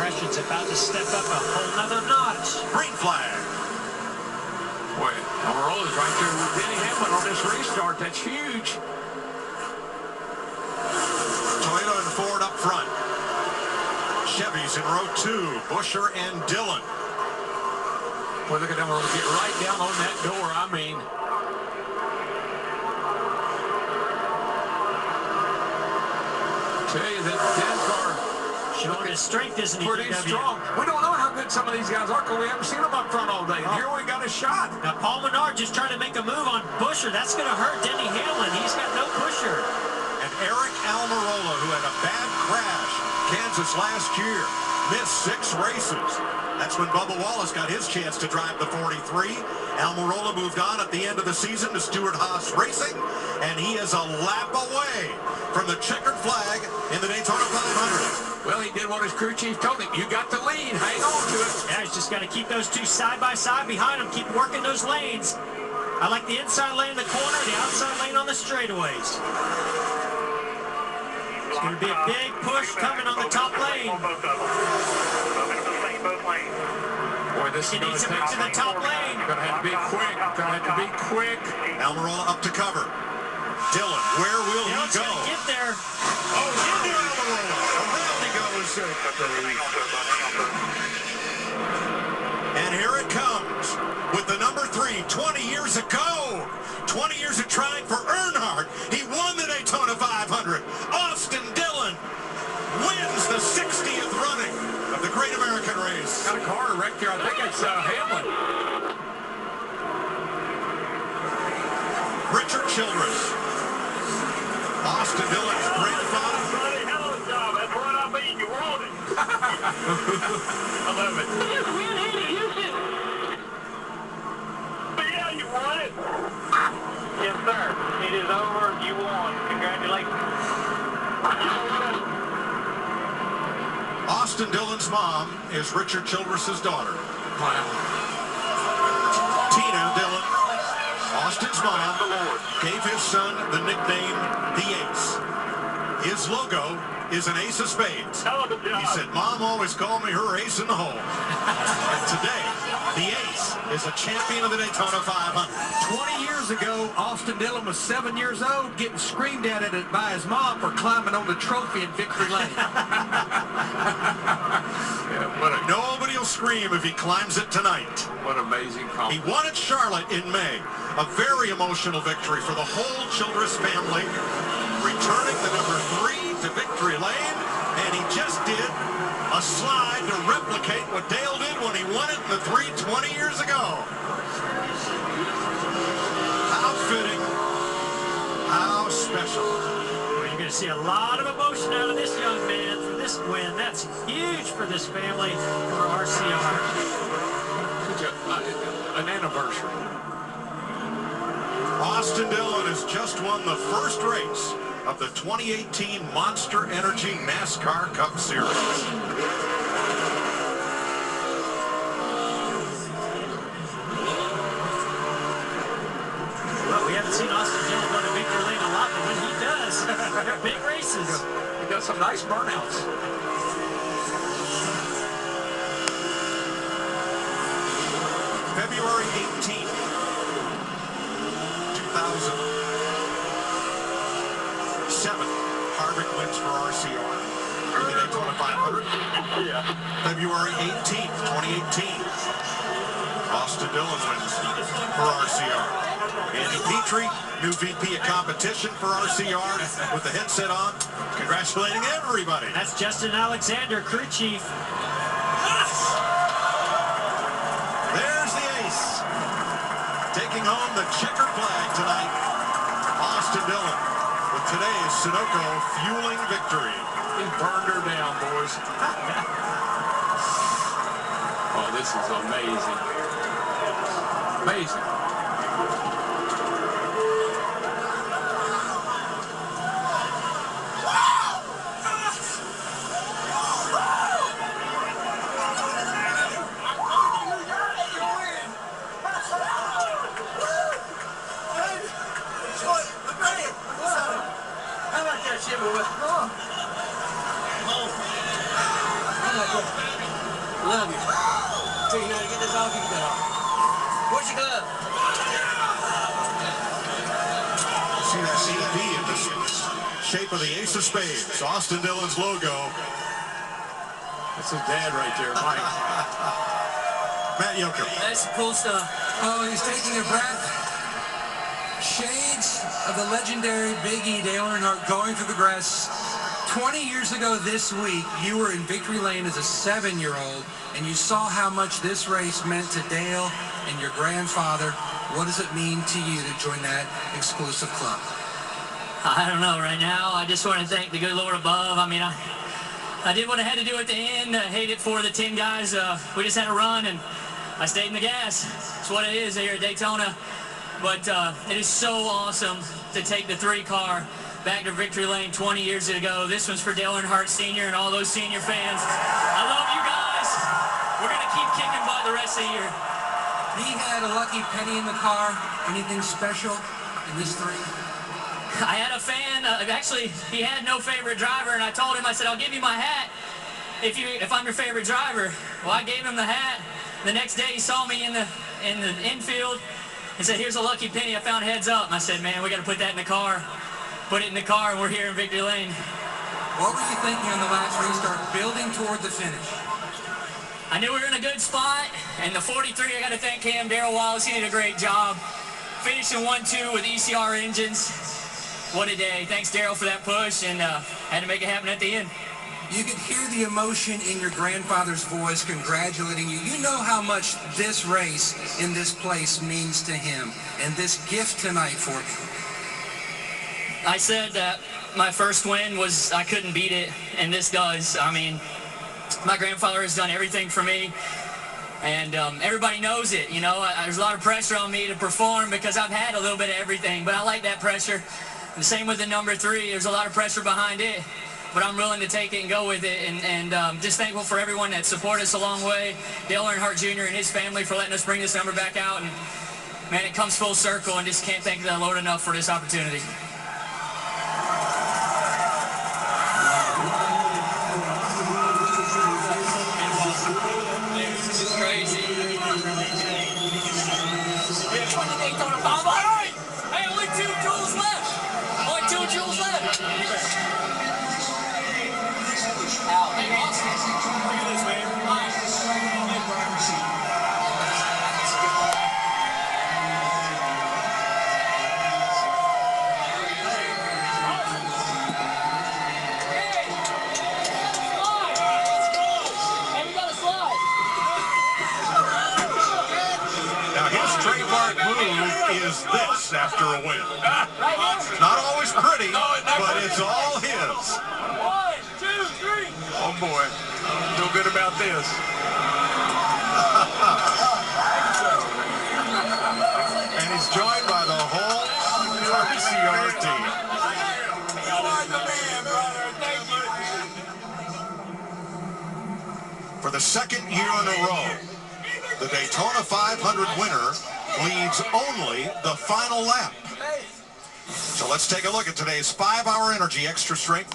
aggression's about to step up a whole nother notch. Green flag. Boy, Almirola's right there with Denny Hamlin on this restart. That's huge. Toyota and Ford up front. Chevys in row 2, Buescher and Dillon. Boy, look at them get right down on that door. I mean, tell you that NASCAR showing his strength, isn't he? Pretty strong. We don't know how good some of these guys are because we haven't seen them up front all day. And here we got a shot. Now Paul Menard just trying to make a move on Buescher. That's going to hurt Denny Hamlin. He's got no pusher. And Eric Almirola, who had a bad crash Kansas last year, missed 6 races. That's when Bubba Wallace got his chance to drive the 43. Almirola moved on at the end of the season to Stewart-Haas Racing, and he is a lap away from the checkered flag in the Daytona 500. Well, he did what his crew chief told him. You got the lead. Hang on to it. Yeah, he's just got to keep those two side by side behind him. Keep working those lanes. I like the inside lane in the corner, the outside lane on the straightaways. It's going to be a big push coming on the top lane. Boy, this He is going needs to to take move to the top lane. Going to have to be quick. Going to have to be quick. Almirola up to cover. Dillon, where will he Dillon's go? going to get there. Oh, into Almirola. Around he goes. And here it comes with the number 3, 20 years ago. 20 years of trying for Earnhardt. He won the Daytona 500. Austin Dillon wins the 60th running of the Great American Race. Got a car wrecked here. I think it's Hamlin. Richard Childress. Austin Dillon's grandfather. Hell of a job. That's what I mean. You want it. I love it. Yeah, you won it. Yes, sir. It is over. You won. Congratulations. Austin Dillon's mom is Richard Childress's daughter. Wow. Tina Dillon, Austin's mom, gave his son the nickname the Ace. His logo is an ace of spades. Hell of a job. He said, Mom always called me her ace in the hole. And today, the Ace is a champion of the Daytona 500. 20 years ago, Austin Dillon was 7 years old, getting screamed at it by his mom for climbing on the trophy in Victory Lane. Yeah, Nobody will scream if he climbs it tonight. what amazing He compliment. won at Charlotte in May. A very emotional victory for the whole Childress family. Returning the number 3 to Victory Lane. And he just did a slide to replicate what Dale did when he won it in the 3 20 years ago. How fitting. How special. Well, you're going to see a lot of emotion out of this young man for this win. That's huge for this family, for RCR. An anniversary. Austin Dillon has just won the first race of the 2018 Monster Energy NASCAR Cup Series. Well, we haven't seen Austin Dillon go to Victory Lane a lot, but when he does, they're big races. He got some nice burnouts. February 18th, 2007. Harvick wins for RCR in the Daytona 500. February 18th, 2018. Austin Dillon wins for RCR. Andy Petrie, new VP of competition for RCR with the headset on, congratulating everybody. That's Justin Alexander, crew chief. There's the Ace, taking home the checker flag tonight. Austin Dillon with today's Sunoco fueling victory. He burned her down, boys. Oh, this is amazing. Amazing. Love you. So you know to get this off, you can get off. Where's your glove? See that CP in the shape of the ace of spades. Austin Dillon's logo. That's his dad right there, Mike. Matt Yoker. That's some cool stuff. Oh, he's taking a breath. Shades of the legendary Big E, Dale Earnhardt, going through the grass. 20 years ago this week, you were in victory lane as a 7-year-old, and you saw how much this race meant to Dale and your grandfather. What does it mean to you to join that exclusive club? I don't know right now. I just want to thank the good Lord above. I mean, I did what I had to do at the end. I hate it for the 10 guys. We just had a run, and I stayed in the gas. That's what it is here at Daytona. But it is so awesome to take the 3-car back to victory lane 20 years ago. This one's for Dale Earnhardt Sr. and all those senior fans. I love you guys. We're going to keep kicking butt the rest of the year. He had a lucky penny in the car. Anything special in this 3? I had a fan. Actually, he had no favorite driver, and I told him, I said, I'll give you my hat if I'm your favorite driver. Well, I gave him the hat. The next day, he saw me in the infield and said, here's a lucky penny. I found heads up. And I said, man, we got to put that in the car. Put it in the car, and we're here in victory lane. What were you thinking on the last restart, building toward the finish? I knew we were in a good spot, and the 43, I got to thank him, Darrell Wallace. He did a great job. Finishing 1-2 with ECR engines. What a day. Thanks, Darrell, for that push, and had to make it happen at the end. You could hear the emotion in your grandfather's voice congratulating you. You know how much this race in this place means to him, and this gift tonight for you. I said that my first win was, I couldn't beat it, and this does. I mean, my grandfather has done everything for me, and everybody knows it. You know, there's a lot of pressure on me to perform because I've had a little bit of everything, but I like that pressure. And the same with the number 3. There's a lot of pressure behind it, but I'm willing to take it and go with it, and just thankful for everyone that supported us a long way. Dale Earnhardt Jr. and his family for letting us bring this number back out, and man, it comes full circle, and just can't thank the Lord enough for this opportunity. This is crazy. Daytona bomb. All right. Hey, only 2 joules left. Only 2 joules left. Hey, Austin. Look at this, man. Is this after a win? Not always pretty, but it's all his. 1, 2, 3. Oh, boy. Feel good about this. And he's joined by the whole RCR team. You are the man, brother. Thank you. For the 2nd year in a row, the Daytona 500 winner leads only the final lap. So let's take a look at today's 5-hour energy extra strength.